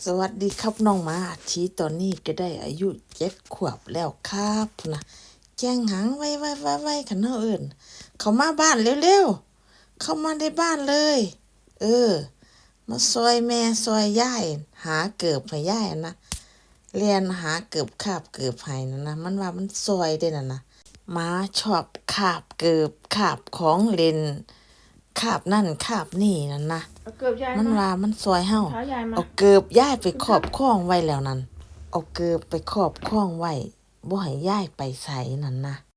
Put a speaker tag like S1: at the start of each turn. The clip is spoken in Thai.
S1: สวัสดีครับน้องหมาชีตอนนี้ก็ได้อายุ7 ขวบแล้วครับนะแจ้งหางไว้ขันเฮาเอิ้นเข้ามาบ้านเร็วๆเข้ามาในบ้านเลยมาซอยแม่ซอยยายหาเกิบให้ยายนะเรียนหาเกิบคาบเกิบให้นะมันว่ามันซอยได้นะหมาชอบคาบเกิบคาบของเล่นคาบนั่นคาบนี่นั่นนะ
S2: เอาเกือบยาย
S1: มัน
S2: มา
S1: ว่ามันซอยเฮา
S2: เท้ายายมา
S1: เอาเกิบย้ายไปครอบครองไว้แล้วนั่นเอาเกิบไปครอบครองไว้บ่ให้ย้ายไปไสนั่นนะ